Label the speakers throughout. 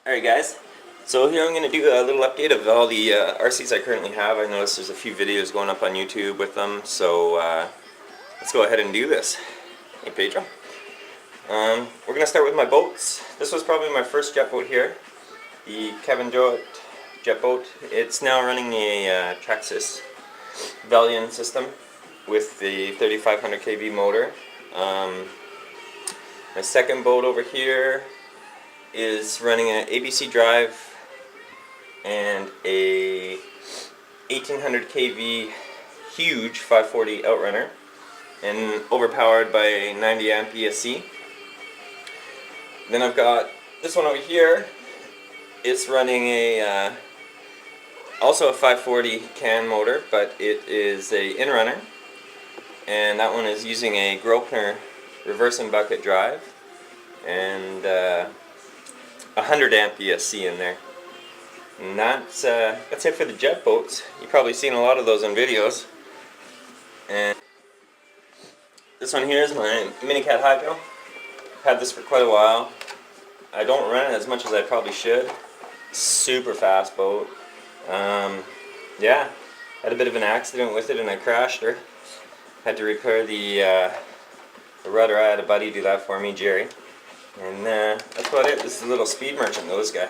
Speaker 1: Alright guys, so here I'm going to do a little update of all the RCs I currently have. I noticed there's a few videos going up on YouTube with them, so let's go ahead and do this. Hey Pedro. We're going to start with my boats. This was probably my first jet boat here, the Kevin Jowett jet boat. It's now running a Traxxas Valiant system with the 3500 kV motor. My second boat over here is running an ABC drive and a 1800 kV huge 540 outrunner and overpowered by a 90 amp ESC. Then I've got this one over here. It's running a also a 540 can motor, but it is a inrunner, and that one is using a Grosvenor reverse and bucket drive and 100 amp ESC in there. And that's it for the jet boats. You've probably seen a lot of those in videos. And this one here is my Minicat Hydro. I've had this for quite a while. I don't run it as much as I probably should. Super fast boat. Yeah, had a bit of an accident with it and I crashed her. Had to repair the rudder. I had a buddy do that for me, Jerry. And that's about it. This is a little speed merchant though, this guy.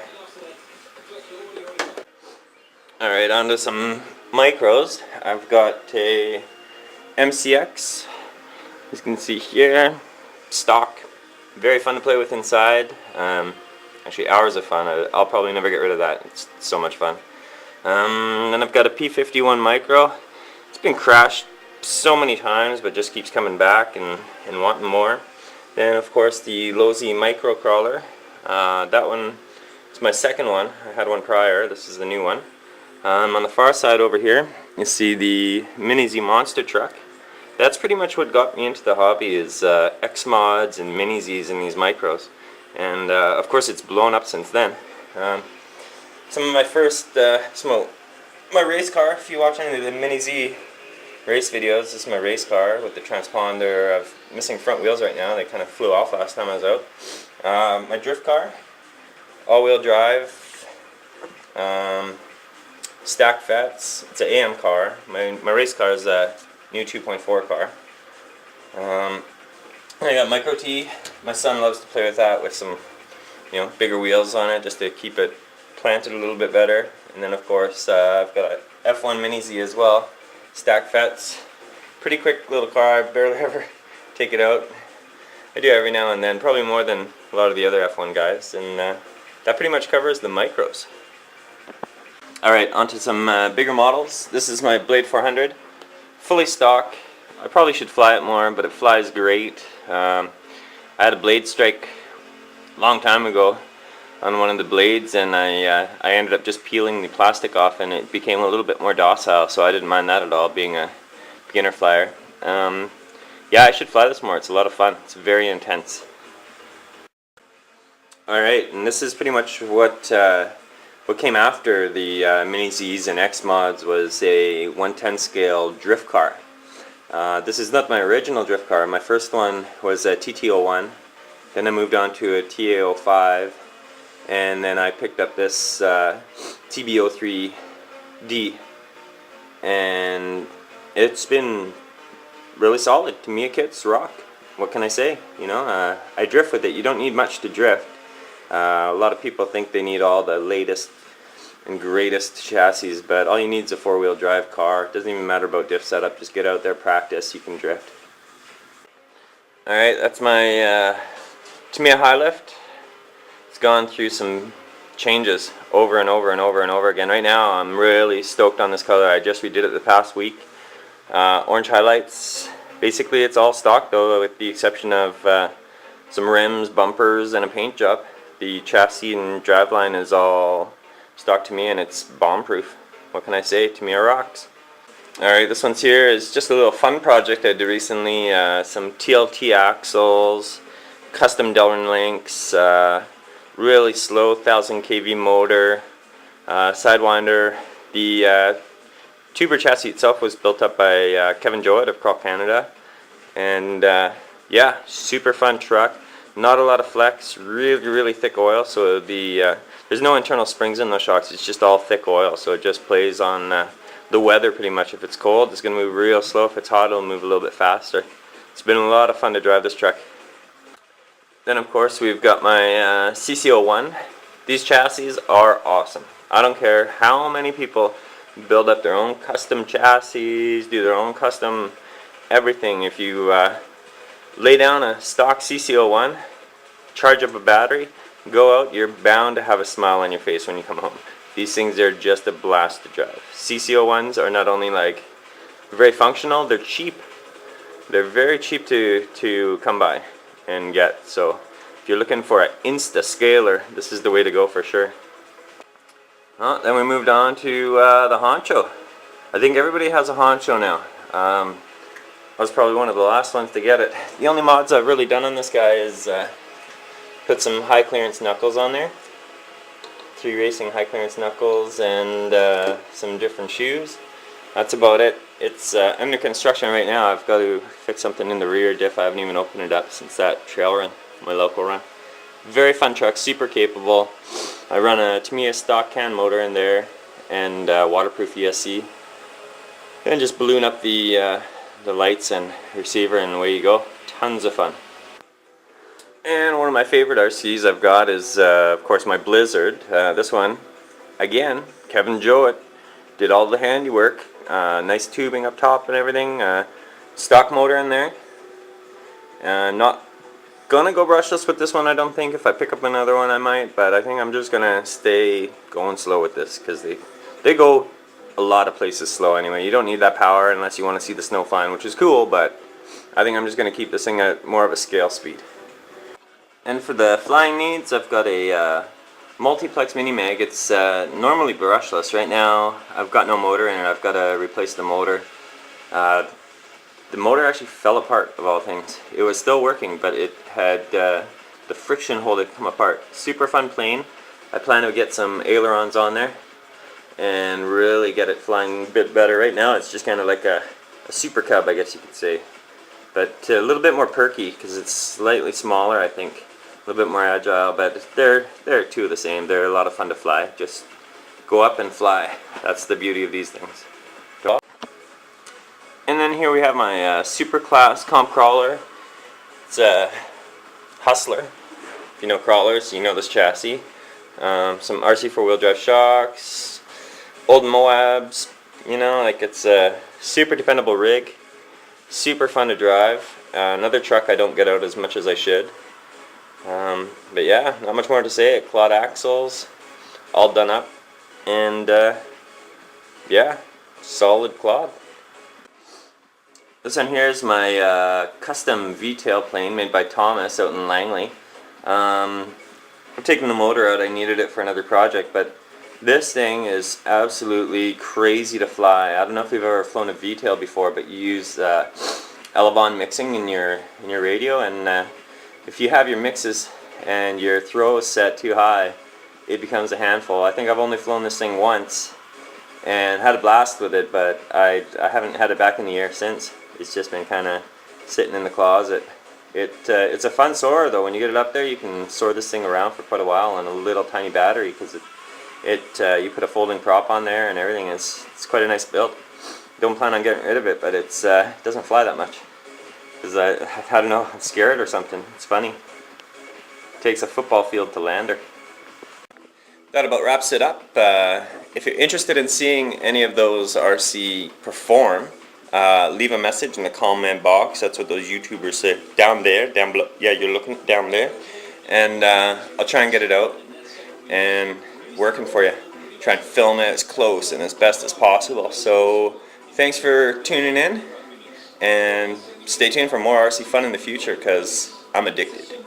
Speaker 1: Alright, on to some micros. I've got a MCX, as you can see here, stock. Very fun to play with inside. Actually hours of fun. I'll probably never get rid of that. It's so much fun. Then I've got a P51 micro. It's been crashed so many times but just keeps coming back and wanting more. Then of course the Lozi micro crawler. That one is my second one. I had one prior. This is the new one. On the far side over here you see the Mini Z monster truck. That's pretty much what got me into the hobby, is X mods and Mini Zs in these micros. And of course it's blown up since then. Some of my first, my race car, if you watch any of the Mini Z race videos, this is my race car with the transponder. Of missing front wheels right now. They kind of flew off last time I was out. My drift car, all-wheel drive, stack fets. It's an AM car. My race car is a new 2.4 car. I got Micro T. My son loves to play with that with some, bigger wheels on it just to keep it planted a little bit better. And then of course I've got a F1 Mini Z as well. Stack fets. Pretty quick little car. I barely ever take it out. I do every now and then, probably more than a lot of the other F1 guys. And that pretty much covers the micros. Alright, onto some bigger models. This is my Blade 400. Fully stock. I probably should fly it more, but it flies great. I had a blade strike a long time ago on one of the blades, and I ended up just peeling the plastic off and it became a little bit more docile, so I didn't mind that at all, being a beginner flyer. Yeah, I should fly this more. It's a lot of fun. It's very intense. Alright, and this is pretty much what came after the Mini Zs and X mods, was a 110 scale drift car. This is not my original drift car. My first one was a TT01, then I moved on to a TA05, and then I picked up this TB03D, and it's been really solid. To me, kits rock. What can I say? I drift with it. You don't need much to drift. A lot of people think they need all the latest and greatest chassis, but all you need is a four-wheel drive car. It doesn't even matter about diff setup. Just get out there, practice, you can drift. Alright, that's my Tamiya High Lift. It's gone through some changes over and over and over and over again. Right now I'm really stoked on this color. I just redid it the past week. Orange highlights. Basically it's all stock though, with the exception of some rims, bumpers, and a paint job. The chassis and driveline is all stock to me, and it's bomb-proof. What can I say? Tamiya rocks. Alright, this one's here is just a little fun project I did recently. Some TLT axles, custom Delrin links, really slow 1000 kV motor, sidewinder. The tuber chassis itself was built up by Kevin Jowett of Crawl Canada, and yeah, super fun truck. Not a lot of flex, really thick oil, so there's There's no internal springs in those shocks, it's just all thick oil, so it just plays on the weather pretty much. If it's cold, it's going to move real slow. If it's hot, it'll move a little bit faster. It's been a lot of fun to drive this truck. Then of course we've got my CC01. These chassis are awesome. I don't care how many people build up their own custom chassis, do their own custom everything. If you lay down a stock CC01, charge up a battery, go out, you're bound to have a smile on your face when you come home. These things are just a blast to drive. CC01s are not only like very functional, they're cheap. They're very cheap to come by and get. So if you're looking for an Insta scaler, this is the way to go for sure. Then we moved on to the honcho. I think everybody has a honcho now. I was probably one of the last ones to get it. The only mods I've really done on this guy is put some high clearance knuckles on there. 3 racing high clearance knuckles and some different shoes. That's about it. It's under construction right now. I've got to fix something in the rear diff. I haven't even opened it up since that trail run, my local run. Very fun truck, super capable. I run a Tamiya stock can motor in there and waterproof ESC. And just balloon up the lights and receiver and away you go. Tons of fun. And one of my favorite RCs I've got is of course my Blizzard. This one, again, Kevin Jowett did all the handiwork. Nice tubing up top and everything. Stock motor in there. Not gonna go brushless with this one, I don't think. If I pick up another one I might, but I think I'm just gonna stay going slow with this because they go a lot of places slow anyway. You don't need that power unless you want to see the snow flying, which is cool, but I think I'm just gonna keep this thing at more of a scale speed. And for the flying needs, I've got a multiplex mini mag. It's normally brushless. Right now I've got no motor in it. I've got to replace the motor. The motor actually fell apart, of all things. It was still working, but it had the friction hold had come apart. Super fun plane. I plan to get some ailerons on there and really get it flying a bit better. Right now it's just kind of like a Super Cub, I guess you could say, but a little bit more perky because it's slightly smaller, I think. A little bit more agile, but they're two of the same. They're a lot of fun to fly. Just go up and fly. That's the beauty of these things. And then here we have my Super Class comp crawler. It's a Hustler. If you know crawlers, you know this chassis. Some RC 4-wheel drive shocks, old Moabs. You know, like it's a super dependable rig. Super fun to drive. Another truck I don't get out as much as I should. But yeah, not much more to say. Quad axles, all done up, and yeah, solid quad. This one here is my custom V-tail plane made by Thomas out in Langley. I'm taking the motor out. I needed it for another project, but this thing is absolutely crazy to fly. I don't know if you've ever flown a V-tail before, but you use Elevon mixing in your radio, and if you have your mixes and your throw is set too high, it becomes a handful. I think I've only flown this thing once and had a blast with it, but I haven't had it back in the air since. It's just been kind of sitting in the closet. It's a fun soarer though. When you get it up there, you can soar this thing around for quite a while on a little tiny battery because you put a folding prop on there and everything. It's quite a nice build. Don't plan on getting rid of it, but it doesn't fly that much. Because I don't know, I'm scared or something. It's funny. It takes a football field to land her. That about wraps it up. If you're interested in seeing any of those RC perform, leave a message in the comment box. That's what those YouTubers say. Down there, down below. Yeah, you're looking down there. And I'll try and get it out and working for you. Try and film it as close and as best as possible. So thanks for tuning in, and stay tuned for more RC fun in the future because I'm addicted.